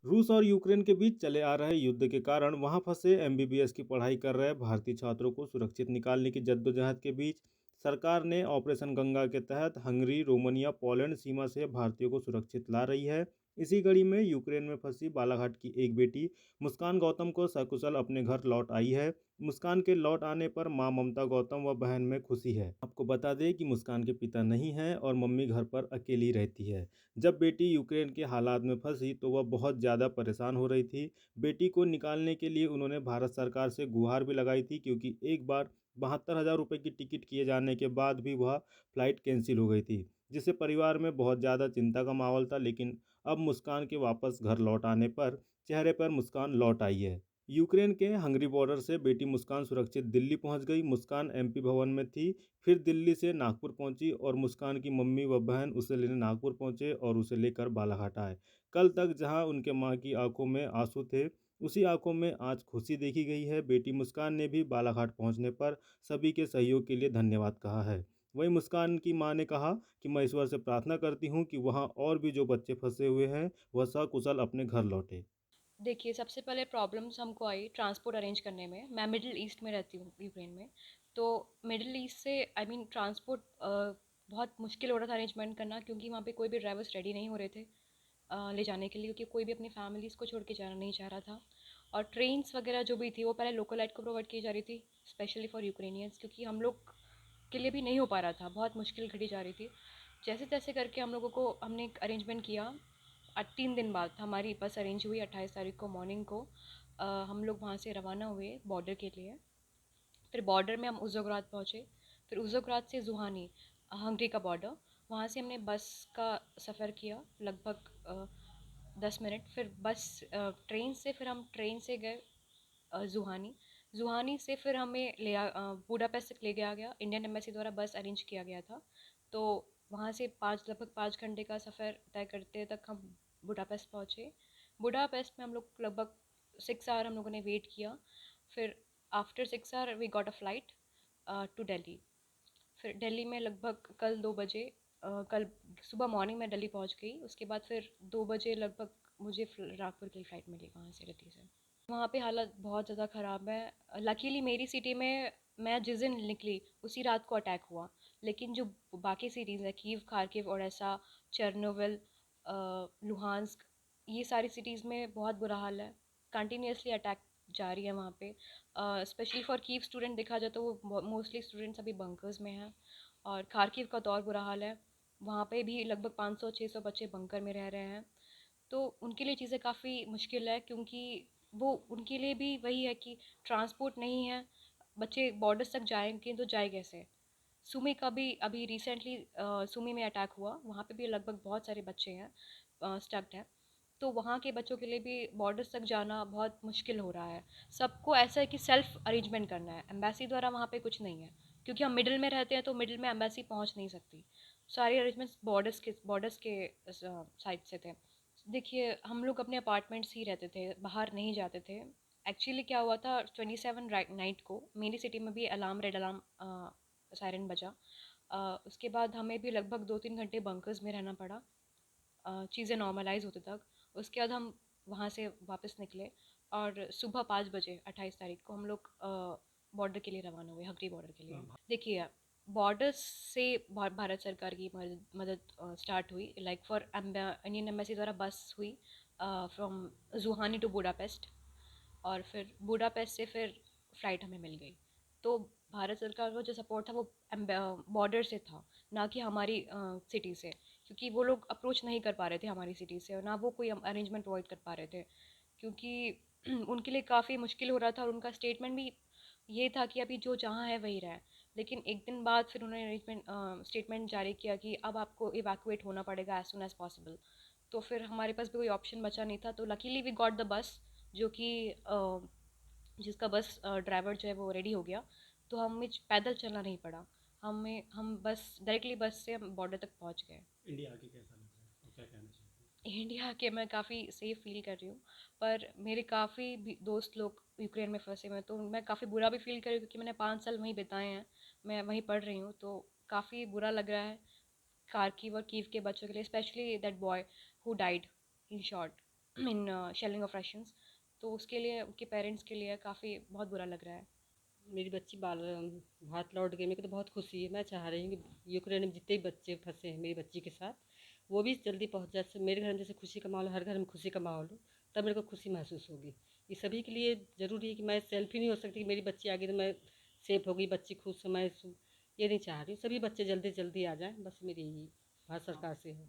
रूस और यूक्रेन के बीच चले आ रहे युद्ध के कारण वहां फंसे एमबीबीएस की पढ़ाई कर रहे भारतीय छात्रों को सुरक्षित निकालने की जद्दोजहद के बीच सरकार ने ऑपरेशन गंगा के तहत हंगरी, रोमानिया, पोलैंड सीमा से भारतीयों को सुरक्षित ला रही है। इसी कड़ी में यूक्रेन में फंसी बालाघाट की एक बेटी मुस्कान गौतम को सकुशल अपने घर लौट आई है। मुस्कान के लौट आने पर मां ममता गौतम व बहन में खुशी है। आपको बता दें कि मुस्कान के पिता नहीं हैं और मम्मी घर पर अकेली रहती है। जब बेटी यूक्रेन के हालात में फंसी तो वह बहुत ज़्यादा परेशान हो रही थी। बेटी को निकालने के लिए उन्होंने भारत सरकार से गुहार भी लगाई थी, क्योंकि एक बार 72,000 रुपये की टिकट किए जाने के बाद भी वह फ्लाइट कैंसिल हो गई थी, जिससे परिवार में बहुत ज़्यादा चिंता का माहौल था। लेकिन अब मुस्कान के वापस घर लौट आने पर चेहरे पर मुस्कान लौट आई है। यूक्रेन के हंगरी बॉर्डर से बेटी मुस्कान सुरक्षित दिल्ली पहुंच गई। मुस्कान एमपी भवन में थी, फिर दिल्ली से नागपुर पहुंची और मुस्कान की मम्मी व बहन उसे लेने नागपुर पहुंचे और उसे लेकर बालाघाट आए। कल तक जहां उनके मां की आंखों में आंसू थे, उसी आंखों में आज खुशी देखी गई है। बेटी मुस्कान ने भी बालाघाट पहुंचने पर सभी के सहयोग के लिए धन्यवाद कहा है। वहीं मुस्कान की मां ने कहा कि मैं ईश्वर से प्रार्थना करती हूं कि वहां और भी जो बच्चे फंसे हुए हैं वह सकुशल अपने घर लौटे। देखिए, सबसे पहले प्रॉब्लम्स हमको आई ट्रांसपोर्ट अरेंज करने में। मैं मिडिल ईस्ट में रहती हूँ, यूक्रेन में। तो मिडिल ईस्ट से ट्रांसपोर्ट बहुत मुश्किल हो रहा था अरेंजमेंट करना, क्योंकि वहाँ पे कोई भी ड्राइवर्स रेडी नहीं हो रहे थे ले जाने के लिए, क्योंकि कोई भी अपनी फैमिलीज़ को छोड़ के जाना नहीं चाह रहा था। और ट्रेन्स वगैरह जो भी थी वो पहले लोकल लाइट को प्रोवाइड की जा रही थी, स्पेशली फॉर यूक्रेनियंस, क्योंकि हम लोग के लिए भी नहीं हो पा रहा था, बहुत मुश्किल घटी जा रही थी। जैसे तैसे करके हमने एक अरेंजमेंट किया। 3 दिन बाद हमारी बस अरेंज हुई। 28 तारीख को मॉर्निंग को हम लोग वहाँ से रवाना हुए बॉर्डर के लिए। फिर बॉर्डर में हम उज़ोग्राद पहुँचे। फिर उज़ोग्राद से जुहानी, हंगरी का बॉर्डर, वहाँ से हमने बस का सफ़र किया लगभग 10 मिनट। फिर ट्रेन से, फिर हम ट्रेन से गए जुहानी। जुहानी से फिर हमें बूडापेस्ट तक ले गया गया, इंडियन एम्बेसी द्वारा बस अरेंज किया गया था। तो वहाँ से लगभग 5 घंटे का सफ़र तय करते तक हम बुडापेस्ट पहुँचे। बुडापेस्ट में हम लोग लगभग 6 आवर हम लोगों ने वेट किया। फिर after 6 hour we got a flight to Delhi. फिर दिल्ली में लगभग कल सुबह मॉर्निंग में दिल्ली पहुंच गई। उसके बाद फिर 2 बजे लगभग मुझे नागपुर की फ़्लाइट मिली वहाँ से, दिल्ली से। वहाँ पे हालत बहुत ज़्यादा ख़राब है। लकीली मेरी सिटी में मैं जिस दिन निकली उसी रात को अटैक हुआ। लेकिन जो बाकी सिटीज़ हैं, Kyiv, Kharkiv, Odesa, Chernobyl, Luhansk, ये सारी सिटीज़ में बहुत बुरा हाल है। कंटिन्यूसली अटैक जारी है वहाँ पे। स्पेशली फॉर कीव स्टूडेंट देखा जाए तो वो मोस्टली स्टूडेंट्स अभी बंकर्स में हैं। और खार्किव का तो और बुरा हाल है। वहाँ पे भी लगभग 500-600 बच्चे बंकर में रह रहे हैं। तो उनके लिए चीज़ें काफ़ी मुश्किल है, क्योंकि वो उनके लिए भी वही है कि ट्रांसपोर्ट नहीं है। बच्चे बॉर्डर्स तक जाएंगे तो जाए कैसे? सुमी का भी अभी रिसेंटली सुमी में अटैक हुआ, वहाँ पे भी लगभग बहुत सारे बच्चे हैं स्टक्ड हैं। तो वहाँ के बच्चों के लिए भी बॉर्डर्स तक जाना बहुत मुश्किल हो रहा है। सबको ऐसा है कि सेल्फ अरेंजमेंट करना है, एम्बेसी द्वारा वहाँ पे कुछ नहीं है, क्योंकि हम मिडिल में रहते हैं तो मिडिल में एम्बेसी पहुँच नहीं सकती। सारे अरेंजमेंट्स बॉर्डर्स के साइड से थे। देखिए, हम लोग अपने अपार्टमेंट्स ही रहते थे, बाहर नहीं जाते थे। एक्चुअली क्या हुआ था, 27 नाइट को मेरी सिटी में भी रेड अलार्म सायरन बजा। उसके बाद हमें भी लगभग 2-3 घंटे बंकर्स में रहना पड़ा चीज़ें नॉर्मलाइज होते तक। उसके बाद हम वहाँ से वापस निकले और सुबह 5 बजे 28 तारीख को हम लोग बॉर्डर के लिए रवाना हुए, हगरी बॉर्डर के लिए। देखिए, बॉर्डर से भारत सरकार की मदद स्टार्ट हुई। लाइक फॉर इंडियन एम्बेसी द्वारा बस हुई फ्रॉम जुहानी टू बुडापेस्ट। और फिर बूडापेस्ट से फिर फ़्लाइट हमें मिल गई। तो भारत सरकार का जो सपोर्ट था वो बॉर्डर से था, ना कि हमारी सिटी से, क्योंकि वो लोग अप्रोच नहीं कर पा रहे थे हमारी सिटी से, और ना वो कोई अरेंजमेंट प्रोवाइड कर पा रहे थे, क्योंकि उनके लिए काफ़ी मुश्किल हो रहा था। और उनका स्टेटमेंट भी ये था कि अभी जो जहाँ है वही रहे। लेकिन एक दिन बाद फिर उन्होंने स्टेटमेंट जारी किया कि अब आपको इवैक्यूएट होना पड़ेगा एज सून एज़ पॉसिबल। तो फिर हमारे पास भी कोई ऑप्शन बचा नहीं था। तो luckily we got the bus, जो कि जिसका बस ड्राइवर जो है वो रेडी हो गया। तो हमें पैदल चलना नहीं पड़ा। हम बस डायरेक्टली बस से हम बॉर्डर तक पहुंच गए। इंडिया आके कैसा लग रहा है और क्या कहना चाहते इंडिया के मैं काफ़ी सेफ़ फील कर रही हूँ। पर मेरे काफ़ी भी दोस्त लोग यूक्रेन में फंसे हुए हैं, तो मैं काफ़ी बुरा भी फील कर रही हूँ, क्योंकि मैंने 5 साल वहीं बिताए हैं। मैं वहीं पढ़ रही हूँ, तो काफ़ी बुरा लग रहा है खार्किव और कीव के बच्चों के लिए, specially that boy who died in short. In shelling of rations. तो उसके लिए उनके पेरेंट्स के लिए काफ़ी बहुत बुरा लग रहा है। मेरी बच्ची भारत लौट गई, मेरे को तो बहुत खुशी है। मैं चाह रही हूँ कि यूक्रेन में जितने भी बच्चे फंसे हैं मेरी बच्ची के साथ, वो भी जल्दी पहुँच जाए। मेरे घर में जैसे खुशी का माहौल, हर घर में खुशी का माहौल हो, तब मेरे को खुशी महसूस होगी। ये सभी के लिए ज़रूरी है कि मैं सेल्फी नहीं हो सकती कि मेरी बच्ची आ गई तो मैं सेफ हो गई, बच्ची खुश है, मैं ये नहीं चाह रही। सभी बच्चे जल्दी जल्दी आ जाएँ, बस मेरी यही भारत सरकार से है।